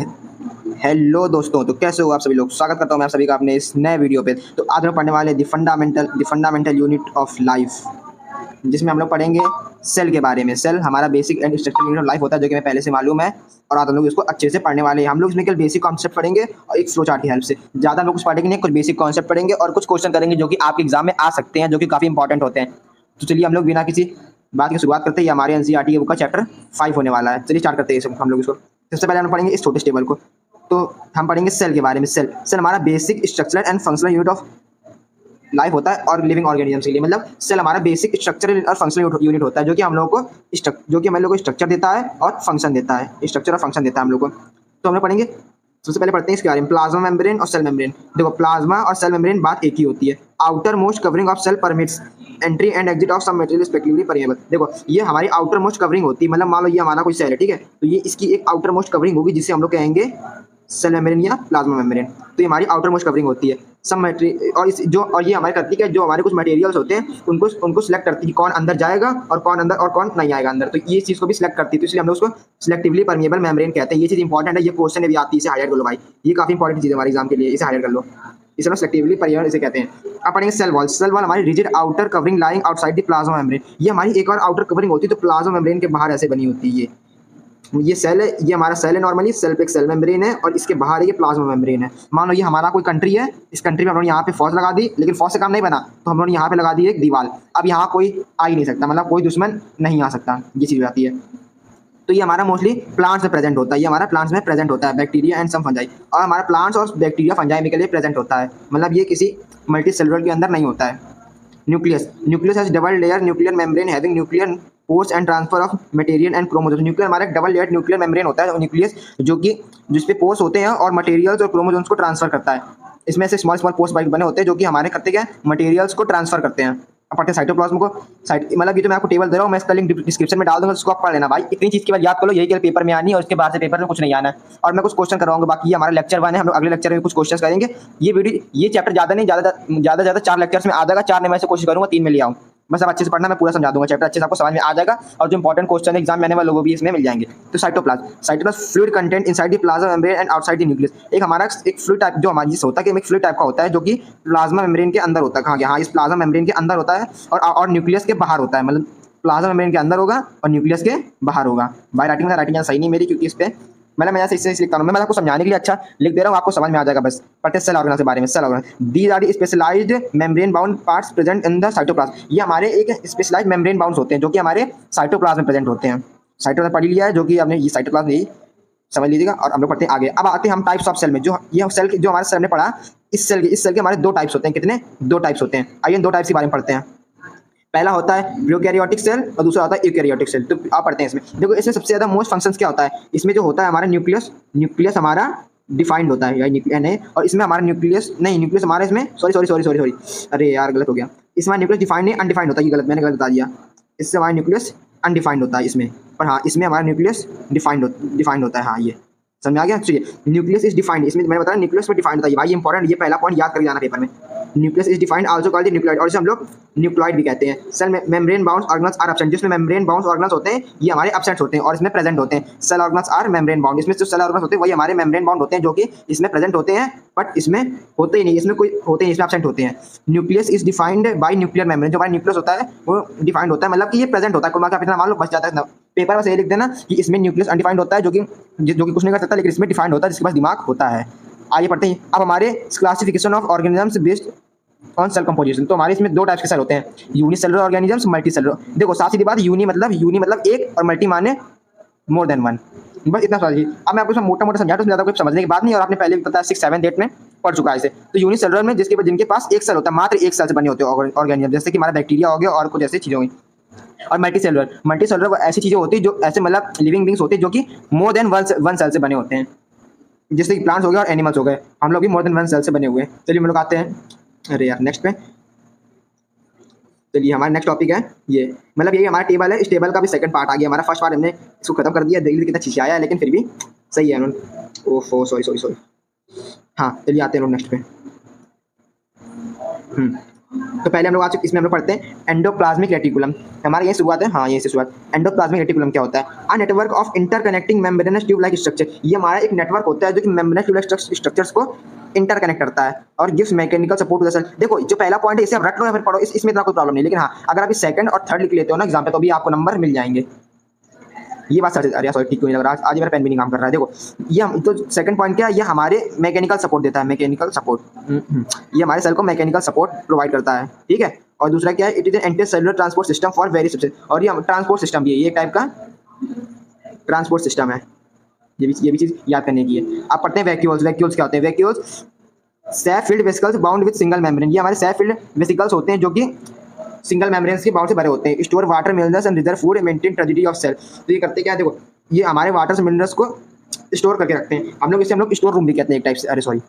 Hello दोस्तों, तो कैसे हो आप सभी लोग। स्वागत करता हूं मैं आप सभी का अपने इस नए वीडियो पे। तो आज हम पढ़ने वाले the fundamental unit of life, जिसमें हम लोग पढ़ेंगे सेल के बारे में। सेल हमारा basic and structural unit of life होता है, जो कि हमें पहले से मालूम है, और आज हम लोग इसको अच्छे से पढ़ने वाले हैं। हम लोग इसमें केवल बेसिक कॉन्सेप्ट पढ़ेंगे और एक फ्लो चार्ट की हेल्प से। ज़्यादा हम लोग कुछ पढ़ेंगे नहीं, कुछ बेसिक कॉन्सेप्ट पढ़ेंगे और कुछ क्वेश्चन करेंगे जो कि आपके एग्जाम में आ सकते हैं, जो कि काफ़ी इंपॉर्टेंट होते हैं। तो चलिए हम लोग बिना किसी बात की शुरुआत करते हैं। ये हमारे एनसीईआरटी के बुक का चैप्टर 5 होने वाला है। चलिए स्टार्ट करते हैं हम लोग इसको। सबसे पहले हम पढ़ेंगे इस छोटे टेबल को। तो हम पढ़ेंगे सेल के बारे में। सेल हमारा basic structural and functional unit of life होता है और लिविंग ऑर्गेनिजम्स के लिए। मतलब सेल हमारा बेसिक स्ट्रक्चरल और फंक्शनल यूनिट होता है, जो कि हम लोगों को हम लोग को स्ट्रक्चर देता है और फंक्शन देता है। स्ट्रक्चर और फंक्शन देता है हम लोग को। तो हम लोग पढ़ेंगे, सबसे पहले पढ़ते हैं इसके बारे में, प्लाज्मा मेम्ब्रेन और सेल मेम्ब्रेन। देखो, प्लाज्मा और सेल मेम्ब्रेन बात एक ही होती है। Outermost covering of cell permits entry and exit of some material respectively permeable. देखो, ये हमारी आउटर मोस्ट कवरिंग होती है। मतलब मान लो ये हमारा कोई सेल है, ठीक है, तो ये इसकी एक आउटर मोस्ट कवरिंग होगी, जिसे हम लोग कहेंगे सेल मेम्ब्रेन या प्लाज्मा मेम्ब्रेन। तो ये हमारी आउटर मोस्ट कवरिंग होती है। सब मटेरियल और ये हमारे करती है, जो हमारे कुछ मटेरियल्स होते हैं उनको सिलेक्ट करती है कि कौन अंदर जाएगा और कौन अंदर और कौन नहीं आएगा अंदर। तो ये चीज़ को भी सिलेक्ट करती है, तो इसलिए हम लोग उसको सिलेक्टिवली परमेबल मेम्ब्रेन कहते हैं। ये चीज़ इंपॉर्टेंट है, ये क्वेश्चन भी आती है, इसे हाईलाइट कर लो भाई। ये काफी इंपॉर्टेंट चीज़ है हमारे एग्जाम के लिए, इसे हाईलाइट कर लो। इसे हम सिलेक्टिवली परमेबल इसे कहते हैं। अब पढ़ेंगे सेल वॉल। सेल वॉल हमारी rigid outer covering lying outside the plasma membrane. ये हमारी एक और आउटर कवरिंग होती है, तो प्लाज्मा मेम्ब्रेन के बाहर ऐसे बनी होती है। ये सेल है, ये हमारा सेल है नॉर्मली। सेल पे एक सेल मेम्ब्रेन है और इसके बाहर ये प्लाज्मा मेम्ब्रेन है। मान लो ये हमारा कोई कंट्री है, इस कंट्री में हम लोग यहाँ पे फौज लगा दी, लेकिन फौज से काम नहीं बना, तो हम लोग यहाँ पे लगा दी एक दीवार। अब यहाँ कोई आ ही नहीं सकता, मतलब कोई दुश्मन नहीं आ सकता, ये चीज़ हो जाती है। तो ये हमारा मोस्टली प्लांट्स में प्रेजेंट होता है। ये हमारा प्लांट्स में प्रेजेंट होता है, बैक्टीरिया एंड सम फंजाई। और हमारा प्लांट्स और बैक्टीरिया फंजाई में के लिए प्रेजेंट होता है। मतलब ये किसी मल्टी सेलुलर के अंदर नहीं होता है। Nucleus has double layer nuclear membrane having nuclear pores and transfer of material and chromosomes. Nuclear हमारा एक डबल लेयर न्यूक्लियर मेम्ब्रेन होता है, न्यूक्लियस, जो कि जिसपे पोर्स होते हैं और मटेरियल्स और क्रोमोसोम्स को ट्रांसफर करता है। इसमें से स्मॉल पोर्स बने होते हैं, जो कि हमारे करते क्या, मटेरियल्स को ट्रांसफर करते हैं। अब पढ़ते हैं साइटोप्लाज्म को। मतलब ये तो मैं आपको टेबल दे रहा हूँ, मैं इसका लिंक डिस्क्रिप्शन में डाल दूंगा, उसको आप पढ़ लेना भाई। इतनी चीज़ की बात याद कर लो, यही केवल पेपर में आनी है और उसके बाद से पेपर में कुछ नहीं आना है। और मैं कुछ क्वेश्चन करवाऊंगा, बाकी ये हमारा लेक्चर 1 है। हम लोग अगले लेक्चर में कुछ क्वेश्चन करेंगे। ये चैप्टर ज़्यादा नहीं, ज़्यादा 4 लेक्चर्स में आ जाएगा। 4 में से कोशिश करूँगा 3 में ले आऊँ। बस अब अच्छे से पढ़ना, मैं पूरा समझा दूंगा चैप्टर, अच्छे से आपको समझ में आ जाएगा। और जो इंपॉर्टेंट क्वेश्चन एग्जाम में आने वाले वो भी इसमें मिल जाएंगे। तो cytoplasm fluid content inside the plasma membrane and outside the nucleus. एक हमारा एक फ्लूइड टाइप जो हमारी जिस होता है कि एक फ्लूइड टाइप का होता है, जो कि प्लाज्मा मेम्ब्रेन के अंदर होता है। कहाँ गया, हाँ, इस प्लाज्मा मेम्ब्रेन के अंदर होता है और न्यूक्लियस के बाहर होता है। मतलब प्लाज्मा मेम्ब्रेन के अंदर होगा और न्यूक्लियस के बाहर होगा। भाई राइटिंग सही नहीं मेरी, क्योंकि इस पे मैं यहाँ से इससे लिखता हूँ। मैं आपको समझाने के लिए अच्छा लिख दे रहा हूँ, आपको समझ में आ जाएगा। बस पढ़ते सेल ऑर्गन के बारे में। Cell organ, these are the specialised membrane bound parts present in the cytoplasm. ये हमारे एक स्पेशलाइज्ड मेम्ब्रेन बाउंड्स होते हैं, जो कि हमारे साइटोप्लाज्म में प्रेजेंट होते हैं। साइटोप्लाज्म पढ़ लिया है, जो कि आपने ये साइटोप्लाज्म यही समझ लीजिएगा। और हम लोग पढ़ते हैं आगे। अब आते हैं हम टाइप्स ऑफ सेल में। जो ये सेल जो हमारे सेल ने पढ़ा, इस सेल के हमारे 2 टाइप्स होते हैं। कितने? 2 टाइप्स होते हैं। आइए 2 टाइप्स के बारे में पढ़ते हैं। पहला होता है प्रोकैरियोटिक सेल और दूसरा होता है यूकैरियोटिक सेल। तो आप पढ़ते हैं इसमें। देखो, इसमें सबसे ज़्यादा मोस्ट फंक्शंस क्या होता है, इसमें जो होता है हमारा न्यूक्लियस हमारा डिफाइंड होता है, यानी और इसमें हमारा न्यूक्लियस हमारा इसमें सॉरी, अरे यार गलत हो गया। इसमें न्यूक्लियस डिफाइंड नहीं अनडिफाइंड होता है। ये गलत, मैंने गलत बता दिया। इससे हमारा न्यूक्लियस अनडिफाइंड होता है इसमें, पर हाँ, इसमें हमारा न्यूक्लियस डिफाइंड होता है। हाँ, ये समझ में आ गया। चलिए, न्यूक्लियस इज डिफाइंड, इसमें मैंने बताया न्यूक्लियस में डिफाइंड होता है। भाई इंपॉर्टेंट, ये पहला पॉइंट याद कर जाना पेपर में। Nucleus is defined also called the nucleoid, और इसे हम लोग न्यूक्लियोइड भी कहते हैं। Cell membrane bounds organelles are absent. जिसमें मेम्ब्रेन बाउंड्स ऑर्गेनल्स होते हैं, ये हमारे एब्सेंट होते हैं और इसमें प्रेजेंट होते हैं। Cell organelles are membrane bound. इसमें जो सेल ऑर्गेनल्स होते हैं वही हमारे मेम्ब्रेन बाउंड होते हैं, जो कि इसमें प्रेजेंट होते हैं, बट इसमें होते ही नहीं, इसमें कोई होते हैं, इसमें एब्सेंट होते हैं। Nucleus is defined by nuclear membrane. जो हमारा न्यूक्लियस होता है वो डिफाइंड होता है, मतलब कि ये प्रेजेंट होता है। कुल मिलाकर इतना मान लो बच जाता है। पेपर में से लिख देना कि इसमें न्यूक्लियस अनडिफाइंड होता है, जो कि कुछ नहीं कर सकता, लेकिन इसमें डिफाइंड होता है, जिसके पास दिमाग होता है। आइए पढ़ते हैं अब हमारे classification of organisms based on sale composition. तो हमारे इसमें 2 टाइप्स के सेल होते हैं, यूनिसेलुलर ऑर्गेनिजम्स, मल्टी सेलुलर। देखो, साथ ही बात, यूनी मतलब एक और मल्टी माने मोर देन 1। बस इतना समझिए। अब मैं आपको मोटा समझा, तो ज़्यादा कुछ समझने की बात नहीं, और आपने पहले भी पता है 6, 7, 8 में पढ़ चुका है इसे। तो यूनिसेलुलर में जिनके पास एक सेल होता है, मात्र एक सेल से बने होते हैं ऑर्गेनिज्म, जैसे कि हमारा बैक्टीरिया हो गया और कुछ ऐसी चीज़ें हुई। और मल्टीसेलुलर ऐसी चीज़ें होती है जो ऐसे मतलब लिविंग बींग्स होते हैं, जो कि मोर देन वन सेल से बने होते हैं, जैसे कि प्लांट्स हो गए और एनिमल्स हो गए। हम लोग भी मोर देन 1 सेल से बने हुए हैं। चलिए हम लोग आते हैं, अरे यार, नेक्स्ट पे। चलिए, हमारा नेक्स्ट टॉपिक है ये, मतलब यही हमारा टेबल है। इस टेबल का भी सेकंड पार्ट आ गया। हमारा फर्स्ट पार्ट हमने इसको खत्म कर दिया। देखिए कितना छिछियाया है, लेकिन फिर भी सही है। ओहो, सॉरी। हाँ, चलिए आते हैं लोग नेक्स्ट पे। तो पहले हम लोग आज इसमें हम लोग पढ़ते हैं एंडोप्लाज्मिक रेटिकुलम। हमारा यही शुरुआत है, हाँ यही से शुरुआत। एंडोप्लाज्मिक रेटिकुलम क्या होता है? A network of interconnecting membranous tube like structure. ये हमारा एक नेटवर्क होता है जो कि मेम्ब्रेनस ट्यूब लाइक स्ट्रक्चर्स को इंटरकनेक्ट करता है और gives mechanical support to the cell. देखो जो पहला पॉइंट है इसे आप रट लो या फिर पढ़ो, इसमें इतना कोई प्रॉब्लम नहीं, लेकिन हाँ अगर आप सेकंड और थर्ड लिख लेते हो ना एग्जाम पे तो भी आपको नंबर मिल जाएंगे। ये बात सर, अरे सॉरी ठीक क्यों नहीं लग रहा, आज मेरा पेन भी नहीं काम कर रहा है। देखो ये हम तो सेकंड पॉइंट क्या है, ये हमारे मैकेनिकल सपोर्ट देता है, मैकेनिकल सपोर्ट। ये हमारे सेल को मैकेनिकल सपोर्ट प्रोवाइड करता है, ठीक है। और दूसरा क्या है, it is an anti cellular transport system for various substance. और ये ट्रांसपोर्ट सिस्टम भी है, ये एक टाइप का ट्रांसपोर्ट सिस्टम है। ये भी चीज़ याद करने की है। आप पढ़ते हैं वैक्यूल्स। वैक्यूल्स क्या होते हैं? Vacuoles Saif field vesicles bound with single membrane. ये हमारे सैफ फिल्ड वेसिकल्स होते हैं जो कि सिंगल मेम्ब्रेन्स के बाउंड से भरे होते हैं। Store water minerals and reserve food, maintain turgidity of cell. तो ये करते क्या है, देखो ये हमारे वाटर से मिनरल्स को स्टोर करके रखते हैं। हम लोग इसे स्टोर रूम भी कहते हैं एक टाइप से। अरे सॉरी,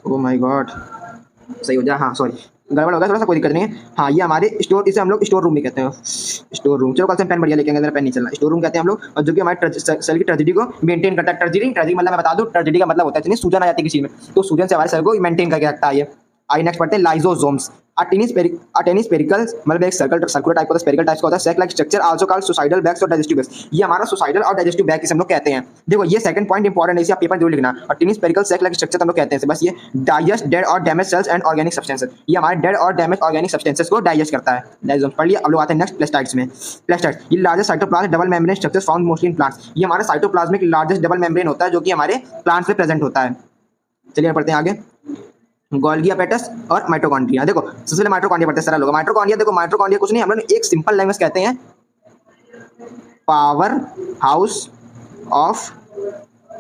ओ माय गॉड, सही हो जा, हाँ सॉरी गड़बड़ हो गया थोड़ा सा, कोई दिक्कत नहीं है। हाँ ये हमारे स्टोर, इसे हम लोग स्टोर रूम भी कहते हैं, स्टोर रूम। चलो कल से पेन बढ़िया लेके मेरा पेन नहीं चलना। स्टोर रूम कहते हैं हम लोग, और जो कि हमारे सेल की ट्रेजिडी को मेंटेन करता है। ट्रेजिडी मतलब मैं बता दूं, ट्रेजिडी का मतलब होता है सूजन आ जाती है किसी में, तो सूजन से हमारे सेल को मेंटेन करके रखता है ये। आई नेक्स्ट पढ़ते हैं लाइजोसोम्स। अटेनी स्पेरिकल मतलब एक सर्कुलर टाइप का स्पेरिकल टाइप का होता है। Sac like structure also called suicidal bags और डाइजेस्टिव बैग्स। ये हमारा सुसाइडल और डाइजेस्टिव बैग इसे हम लोग कहते हैं। देखो ये सेकंड पॉइंट इंपॉर्टेंट है, इसे आप पेपर जरूर लिखना। अटेनी स्पेरिकल सेक लाइक स्ट्रक्चर हम लोग कहते हैं बस। ये डाइजेस्ट डेड और damage cells and organic substances. ये हमारे डेड और डैमेज ऑर्गेनिक सब्सटेंसेस को डाइजेस्ट करता है। लाइजोसोम पढ़ लिया। अब लोग आते हैं नेक्स्ट प्लास्टाइड्स में। प्लास्टाइड्स ये largest cytoplasm double membrane structures found mostly in plants. ये हमारे साइटोप्लाज्मिक लार्जेस्ट डबल मेम्ब्रेन होता है जो कि हमारे प्लांट्स में प्रेजेंट होता है। चलिए पढ़ते हैं आगे। गोल्गी एपेटस और माइटोकॉन्ड्रिया। देखो सबसे पहले माइटोकॉन्ड्रिया पढ़ते हैं सारा लोग। माइटोकॉन्ड्रिया देखो, माइटोकॉन्ड्रिया कुछ नहीं, हम लोग एक सिंपल लैंग्वेज कहते हैं पावर हाउस ऑफ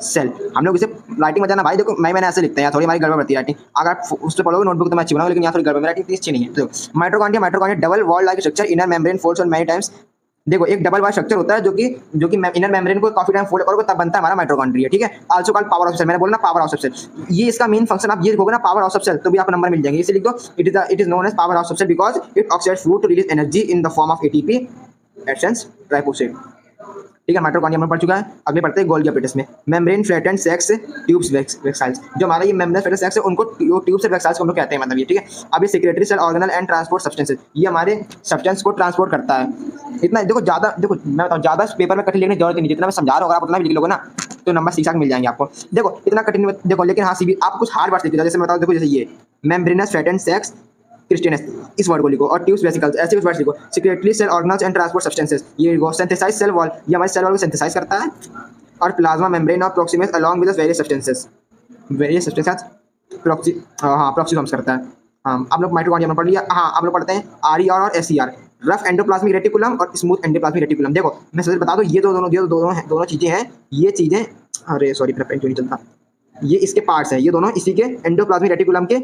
सेल। हम लोग इसे राइटिंग में जाना भाई, देखो मैंने ऐसे लिखते हैं, थोड़ी हमारी गड़बड़ बढ़ती है राइटिंग। अगर आप उससे पढ़ोगे नोटबुक तो मैं अच्छी बनाऊंगा, लेकिन यहाँ थोड़ी गड़बड़, राइटिंग इतनी अच्छी नहीं है। तो mitochondria double wall like structure, inner membrane folds on many times. देखो एक डबल वाल स्ट्रक्चर होता है जो कि इनर मेम्ब्रेन को काफी टाइम फोल्ड करोगे तब बनता है हमारा माइटोकॉन्ड्रिया, ठीक है। Also called power of cell, मैंने बोला ना पावर ऑफ सेल। ये इसका मेन फंक्शन, आप ये लिखोगे ना पावर ऑफ सेल तो भी आपको नंबर मिल जाएंगे। इसे लिख दो, it is known as power of cell because it oxidise food to release energy in the form of ATP essence triphosphate, ठीक है। माइटोकॉन्ड्रिया में पढ़ चुका है। अगले पढ़ते हैं गोल्गी एपेटस में। Membrane flattened sacs tubes vesicles. जो हमारा ये मेम्ब्रेन फ्लैटेंड सेक्स है उनको ट्यूब से वैक्साइल्स को हम लोग कहते हैं, मतलब ये, ठीक है। अब ये secretory cell organelle and transport substances, ये हमारे सब्सटेंस को ट्रांसपोर्ट करता है। इतना देखो ज़्यादा, देखो मैं बताऊँ ज़्यादा पेपर में कठिन लिखने की जरूरत नहीं, जितना मैं समझा रहा हूँ आप उतना भी लिख लोगे ना तो नंबर ठीक ठाक मिल जाएंगे आपको। देखो इतना कठिन देखो, लेकिन हाँ सीबी आप कुछ हार्ड वर्ड्स लिख दो, जैसे मैं बताऊँ, देखो जैसे ये मेम्ब्रेनस फ्लैटेंड सेक्स क्रिस्टियनस, इस वर्ड को लिखो, और ट्यूब्स वेसिकल्स ऐसे कुछ वर्ड्स लिखो। Secretory cell organelles and transport substances, ये लिखो। सिंथेसाइज सेल वॉल, ये हमारे सेल वॉल को सिंथेसाइज करता है। और plasma membrane of peroxisomes along with various substances peroxisomes करता है। हाँ आप लोग माइटोकॉन्ड्रिया में पढ़ लिया। हाँ आप लोग पढ़ते हैं आरईआर और एसईआर, रफ एंडोप्लाज्मिक रेटिकुलम और स्मूथ एंडोप्लाज्मिक रेटिकुलम। देखो मैं सबसे बता दूं, ये दोनों चीज़ें हैं, ये चीज़ें, अरे सॉरी मेरा पेन क्यों नहीं चलता, ये इसके पार्ट्स हैं, ये दोनों इसी के एंडोप्लाज्मिक रेटिकुलम के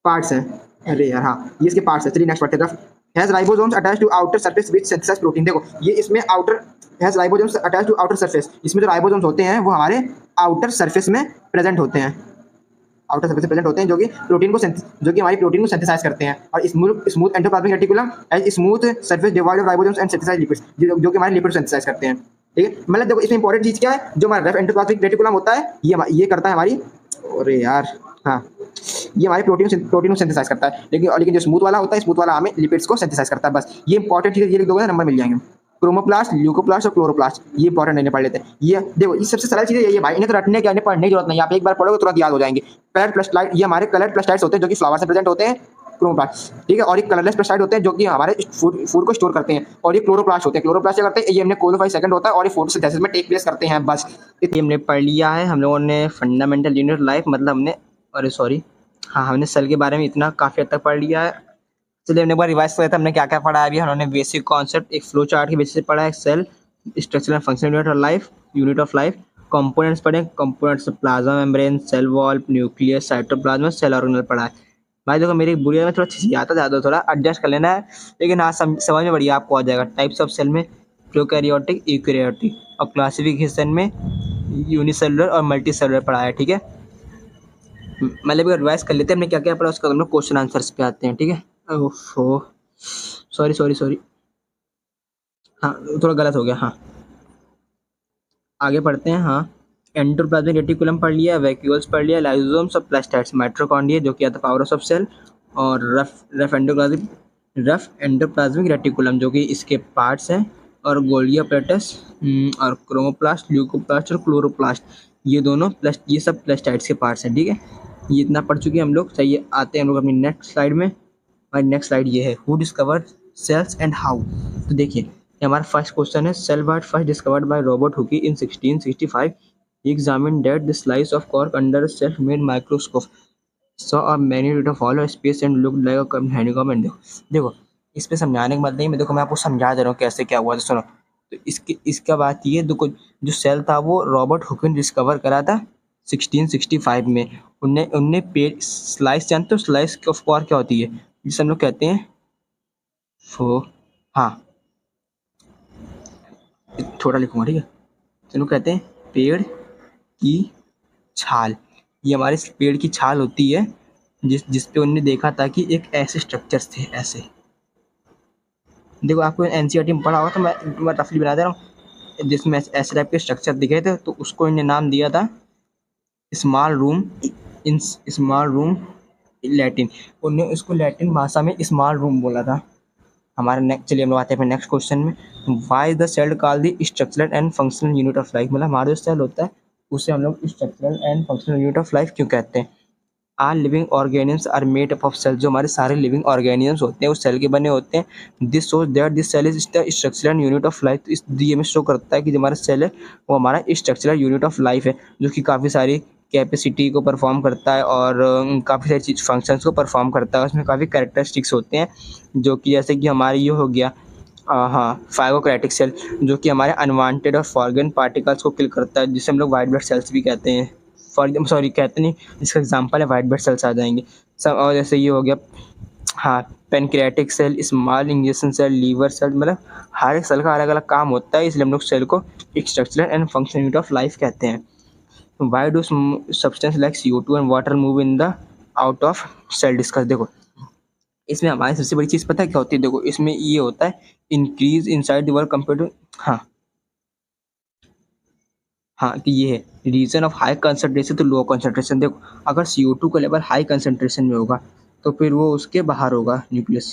पार्ट्स हैं। अरे यार हाँ ये इसके पार्ट्स है। चलिए नेक्स्ट पढ़ते हैं। Has ribosomes attached to outer surface which synthesise protein. देखो ये इसमें outer has ribosomes attached to outer surface, इसमें जो राइबोसोम्स होते हैं वो हमारे आउटर सरफेस में प्रेजेंट होते हैं, आउटर सरफेस में प्रेजेंट होते हैं, जो कि प्रोटीन को जो कि हमारी प्रोटीन को सिंथेसाइज करते हैं। और smooth endoplasmic reticulum as smooth surface devoid of ribosomes and synthesise lipids, जो कि हमारे लिपिड सिंथेसाइज करते हैं, ठीक है। मतलब देखो इसमें इंपॉर्टेंट चीज़ क्या है, जो हमारा रफ एंडोप्लाज्मिक रेटिकुलम होता है ये करता है हमारी, अरे यार हाँ ये हमारे प्रोटीन को सिंथेसाइज करता है, लेकिन जो स्मूथ वाला होता है, स्मूथ वाला हमें लिपिड्स को सिंथेसाइज करता है। बस ये इंपॉर्टेंट चीज़, ये लिख दोगे नंबर मिल जाएंगे। क्रोमोप्लास्ट, ल्यूकोप्लास्ट और क्लोरोप्लास्ट, ये इंपॉर्टेंट नहीं पढ़ लेते हैं। ये देखो ये सबसे सरल चीज़ है ये भाई, इन्हें तो रटने की पढ़ने की जरूरत नहीं, आप एक बार पढ़ोगे तुरंत याद हो जाएंगे। कलर प्लास्टाइड, ये हमारे कलर प्लास्टाइड्स होते हैं जो कि फ्लावर से प्रेजेंट होते हैं, क्रोमोप्लास्ट, ठीक है। और ये कलरलेस प्लास्टाइड होते हैं जो कि हमारे फूड को स्टोर करते हैं। और ये क्लोरोप्लास्ट होते हैं, क्लोरोप्लास्ट क्या करते हैं, ये हमने कोलोफाइज सेकंड होता है और ये फोटोसिंथेसिस में टेक प्लेस करते हैं। बस ये हमने पढ़ लिया है हम लोगों ने फंडामेंटल यूनिट लाइफ, मतलब हमने, अरे सॉरी हाँ हमने सेल के बारे में इतना काफ़ी हद तक पढ़ लिया है। चलिए हमने एक बार रिवाइज किया था हमने क्या क्या पढ़ा है। अभी हमने बेसिक कॉन्सेप्ट एक फ्लो चार्ट के बेसिस से पढ़ा है, cell structure and function unit of life, components पढ़े, components plasma membrane, cell wall, nucleus, cytoplasm, cell organelle पढ़ा है। भाई देखो मेरी बुरी में थोड़ा चीज़ आता ज़्यादा, थोड़ा एडजस्ट कर लेना है, लेकिन हाँ समझ में बढ़िया आपको आ जाएगा। टाइप्स ऑफ सेल में प्रोकैरियोटिक, यूकैरियोटिक, और क्लासिफिकेशन में यूनिसेलुलर और मल्टी सेलुलर पढ़ा है, ठीक है। मतलब रिवाइज कर लेते हैं हमने क्या क्या पढ़ा, उसका हम लोग क्वेश्चन आंसर्स पे आते हैं, ठीक है। ओहो सॉरी हाँ थोड़ा गलत हो गया, हाँ आगे पढ़ते हैं। हाँ एंडोप्लाज्मिक रेटिकुलम पढ़ लिया, वैक्यूल्स पढ़ लिया, लाइसोसोम्स और प्लास्टाइड्स, माइटोकॉन्ड्रिया जो कि आता है पावर ऑफ सेल, और रफ एंडोप्लाज्मिक रेटिकुलम जो कि इसके पार्ट्स हैं, और गोल्गी अपैरेटस और क्रोमोप्लास्ट, ल्यूकोप्लास्ट और क्लोरोप्लास्ट, ये दोनों प्लस, ये सब प्लास्टाइड्स के पार्ट्स हैं। ठीक है, ये इतना पढ़ चुके हैं हम लोग। सही है, आते हैं हम लोग अपनी नेक्स्ट स्लाइड में। और नेक्स्ट स्लाइड ये है, who discovered cells and how. तो देखिए, ये हमारा फर्स्ट क्वेश्चन है, cell were first discovered by Robert Hooke in 1665। He examined that the slice of cork under a self-made microscope saw a magnetic hollow space and looked like a honeycomb। and देखो इस पे समझाने की बात नहीं, मैं देखो मैं आपको समझा दे रहा हूँ कैसे क्या हुआ। तो सुनो, तो इसका बात ये, देखो जो सेल था वो रॉबर्ट हुक ने डिस्कवर करा था 1665 में। उनने उनने पेड़ स्लाइस, जानते हो स्लाइस ऑफ कॉर्क क्या होती है, जिसे हम लोग कहते हैं फो, हाँ छोटा लिखूंगा, ठीक है। जिसे हम लोग कहते हैं पेड़ की छाल। ये हमारे पेड़ की छाल होती है, जिस पे उन्होंने देखा था कि एक ऐसे स्ट्रक्चर्स थे, ऐसे। देखो आपको एनसीईआरटी में पढ़ा होगा, तो मैं रफली बना दे रहा हूँ, जिसमें ऐसे टाइप के स्ट्रक्चर दिखे थे, तो उसको इन्होंने नाम दिया था small room, in small room Latin. उन्होंने उसको लैटिन भाषा में स्मॉल रूम बोला था। हमारे नेक्स्ट, चलिए हम लोग आते हैं अपने नेक्स्ट क्वेश्चन में। Why the cell call the structural and functional unit of life. मतलब हमारा जो सेल होता है उसे हम लोग structural and functional unit of life क्यों कहते हैं। Our living organisms are made up of cell. जो हमारे सारे लिविंग ऑर्गेनिज्म्स होते हैं वो सेल के बने होते हैं। This shows that this cell is the structural unit of life. इस ये में शो करता है कि जो हमारा सेल है वो हमारा स्ट्रक्चरल यूनिट ऑफ लाइफ है, जो कि काफ़ी सारी कैपेसिटी को परफॉर्म करता है और काफ़ी सारी चीज फंक्शंस को परफॉर्म करता है। उसमें काफ़ी कैरेक्टरिस्टिक्स होते हैं, जो कि जैसे कि हमारी ये हो गया, हाँ फाइगोक्रेटिक सेल, जो कि हमारे अनवांटेड और फॉरगन पार्टिकल्स को किल करता है, जिसे हम लोग वाइट ब्लड सेल्स भी कहते हैं। सॉरी कहते नहीं, इसका एग्जांपल है वाइट ब्लड सेल्स आ जाएंगे सब। और जैसे ये हो गया, हाँ pancreatic cell, small injection cell, liver cell, मतलब हर एक सेल का अलग अलग काम होता है, इसलिए हम लोग सेल को structural and functional unit of life कहते हैं। Why do substance like CO2 and water move in the out of cell discuss. देखो इसमें हमारी सबसे बड़ी चीज़ पता है क्या होती है। देखो इसमें ये होता है increase inside the world compare to, हाँ कि ये है reason of high concentration to low concentration. देखो अगर CO2 का लेवल हाई कंसनट्रेशन में होगा तो फिर वो उसके बाहर होगा न्यूक्लियस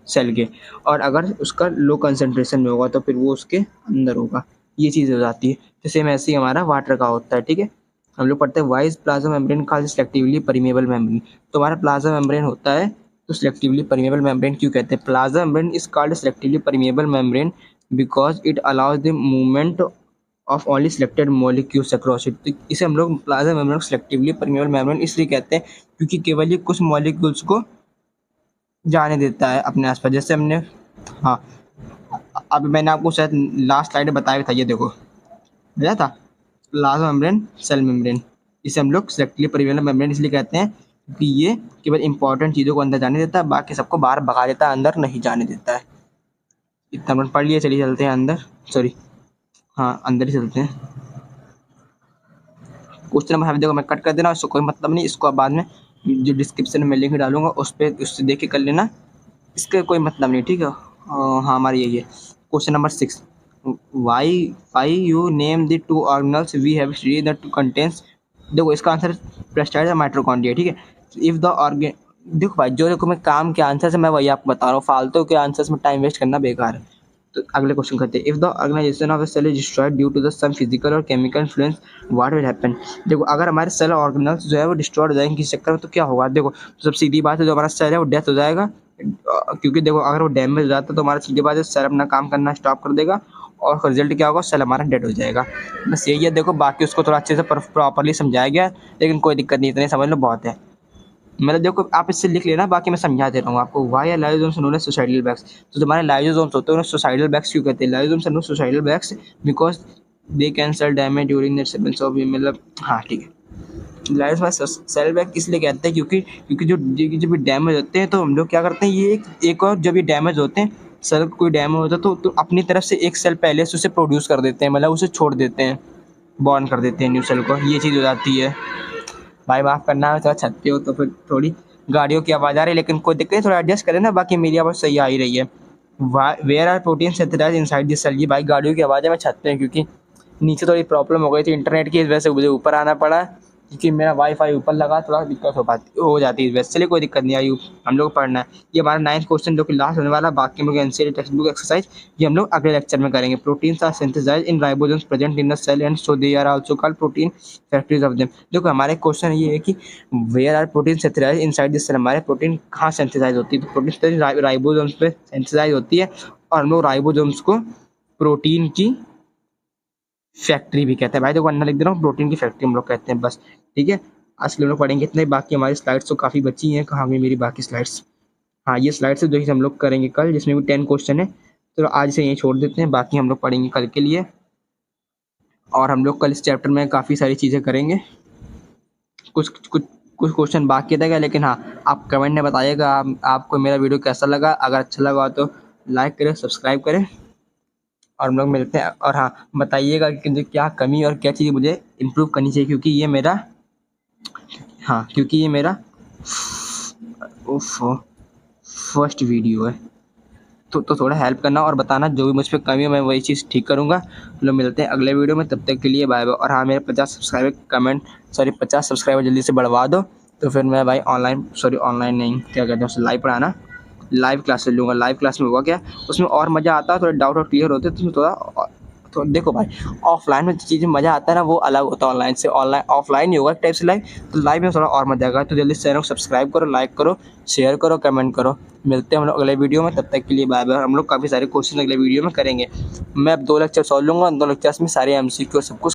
सेल के, और अगर उसका लो कंसनट्रेशन में होगा तो फिर वो उसके अंदर होगा। ये चीज़ हो जाती है। तो सेम ऐसे ही हमारा वाटर का होता है, ठीक है। हम लोग पढ़ते हैं wise plasma membrane called selectively permeable membrane. तो हमारा प्लाज्मा मेम्ब्रेन होता है तो सिलेक्टिवली परमेबल मेम्ब्रेन क्यों कहते हैं। Plasma membrane is called selectively permeable membrane because it allows the movement of only selected molecules across it. तो इसे हम लोग plasma membrane selectively permeable membrane इसलिए कहते हैं क्योंकि केवल ये कुछ मॉलिक्यूल्स को जाने देता है अपने आसपास। जैसे हमने, हाँ अभी मैंने आपको शायद लास्ट स्लाइड में बताया था, ये देखो बताया था प्लाज्मा मेम्ब्रेन सेल मेम्ब्रेन, इसे हम लोग सिलेक्टिवली परमेबल मेम्ब्रेन इसलिए कहते हैं क्योंकि ये केवल इंपॉर्टेंट चीज़ों को अंदर जाने देता है, बाकी सबको बाहर भगा देता है, अंदर नहीं जाने देता है। इतना हम पढ़ लिए, चलिए चलते हैं अंदर, सॉरी हाँ अंदर ही चलते हैं। क्वेश्चन नंबर 5 देखो मैं कट कर देना, इसको कोई मतलब नहीं, इसको बाद में जो डिस्क्रिप्शन में लिंक डालूंगा उस पर उससे देख के कर लेना, इसका कोई मतलब नहीं, ठीक है। हाँ हमारी यही है। Question number 6, why you name the two organelles we have studied that contains. देखो इसका आंसर प्लास्टाइड या माइटोकॉन्ड्रिया, ठीक है। इफ द ऑर्गेन, देखो भाई जो देखो मैं काम के आंसर से मैं वही आपको बता रहा हूँ, फालतू के आंसर्स में टाइम वेस्ट करना बेकार है। तो अगले क्वेश्चन करते हैं, if the organisation of a cell is destroyed due to the some physical और chemical influence what will happen. देखो अगर हमारे सेल ऑर्गेनल्स जो है वो डिस्ट्रॉयड हो जाएंगे किसी चक्कर में तो क्या होगा। देखो तो सब सीधी बात है, जो हमारा सेल है वो डेथ हो जाएगा, क्योंकि देखो अगर वो डैमेज हो जाता है तो हमारा सीधी बात है सेल अपना काम करना स्टॉप कर देगा, और रिजल्ट क्या होगा, सेल हमारा डेड हो जाएगा। बस यही है। देखो बाकी उसको थोड़ा अच्छे से प्रॉपरली समझाया गया, लेकिन कोई दिक्कत नहीं, इतने समझ लो बहुत है। मतलब देखो आप इससे लिख लेना, बाकी मैं समझा दे रहा हूँ आपको। Why are lysosomes known as suicidal bags. तो तुम्हारे लाइसोसोम्स होते हैं उन्हें सुसाइडल बैग्स क्यों कहते हैं। Lysosomes are known suicidal bags because they can cell damage during the sequence of, मतलब हाँ ठीक है। लाइसोसोम्स सेल बैग इसलिए कहते हैं क्योंकि जब भी डैमेज होते हैं तो हम लोग क्या करते हैं, ये एक और जब ये डैमेज होते हैं, सेल कोई डैमेज होता है तो अपनी तरफ से एक सेल पहले से उसे प्रोड्यूस कर देते हैं, मतलब उसे छोड़ देते हैं, बॉर्न कर देते हैं न्यू सेल को, ये चीज़ हो जाती है। भाई माफ़ करना, थोड़ा छत पे हो तो फिर थोड़ी गाड़ियों की आवाज़ आ रही है, लेकिन कोई दिक्कत नहीं, थोड़ा एडजस्ट करें ना, बाकी मेरी आवाज़ सही आ ही रही है। Where are protein synthesized inside this cell. ये भाई गाड़ियों की आवाज़ है, मैं छत पे हूँ क्योंकि नीचे थोड़ी प्रॉब्लम हो गई थी इंटरनेट की, इस वजह से मुझे ऊपर आना पड़ा। क्योंकि मेरा वाईफाई ऊपर लगा, थोड़ा दिक्कत हो जाती है वैसे। चलिए कोई दिक्कत नहीं आई, हम लोग को पढ़ना है। ये हमारा 9th क्वेश्चन जो कि लास्ट होने वाला, बाकी हम लोग एनसीईआरटी टेक्स्ट बुक एक्सरसाइज ये हम लोग अगले लेक्चर में करेंगे। Proteins are synthesized in ribosomes present in the cell and so they are also called protein factories of them. देखो हमारे क्वेश्चन ये है कि where are protein synthesized inside this cell, हमारे प्रोटीन कहाँ सिंथेसाइज होती है। तो प्रोटीन राइबोसोम्स पे सिंथेसाइज होती है, और हम लोग राइबोसोम्स को प्रोटीन की फैक्ट्री भी कहते हैं। भाई देखो अंदर लिख दे रहा हूँ, प्रोटीन की फैक्ट्री हम लोग कहते हैं बस। ठीक है, आज के हम लोग पढ़ेंगे इतने, बाकी हमारी स्लाइड्स तो काफ़ी बची हैं। कहाँ गई मेरी बाकी स्लाइड्स? हाँ ये स्लाइड्स जो कि हम लोग करेंगे कल, जिसमें भी 10 क्वेश्चन है। तो आज से यहीं छोड़ देते हैं, बाकी हम लोग पढ़ेंगे कल के लिए। और हम लोग कल इस चैप्टर में काफ़ी सारी चीज़ें करेंगे। कुछ कुछ कुछ क्वेश्चन बाकी रहेगा, लेकिन हाँ आप कमेंट में बताइएगा आपको मेरा वीडियो कैसा लगा। अगर अच्छा लगा तो लाइक करें, सब्सक्राइब करें, और हम लोग मिलते हैं। और हाँ बताइएगा कि क्या कमी और क्या चीज़ मुझे इम्प्रूव करनी चाहिए, क्योंकि ये मेरा फर्स्ट वीडियो है। तो थोड़ा हेल्प करना और बताना, जो भी मुझ पर कमी है मैं वही चीज़ ठीक करूँगा। हम लोग मिलते हैं अगले वीडियो में, तब तक के लिए बाय बाय। और हाँ मेरे 50 सब्सक्राइबर जल्दी से बढ़वा दो, तो फिर मैं भाई ऑनलाइन नहीं, क्या कहते हैं उसे, लाइव पढ़ाना, लाइव क्लासेस लूँगा। लाइव क्लास में होगा क्या, उसमें और मज़ा आता है, थोड़े डाउट और क्लियर होते हैं, तो थोड़ा तो देखो भाई ऑफलाइन में चीज़ें मज़ा आता है ना, वो अलग होता है ऑनलाइन से। ऑफलाइन ही होगा एक टाइप से लाइव, तो लाइव में थोड़ा और मज़ा आएगा। तो जल्दी से चैनल को सब्सक्राइब करो, लाइक करो, शेयर करो, कमेंट करो। मिलते हैं हम लोग अगले वीडियो में, तब तक के लिए बाय बाय। हम लोग काफ़ी सारे क्वेश्चन अगले वीडियो में करेंगे। मैं अब 2 लेक्चर सॉल्व लूँगा, 2 लेक्चर्स में सारे MCQ सब कुछ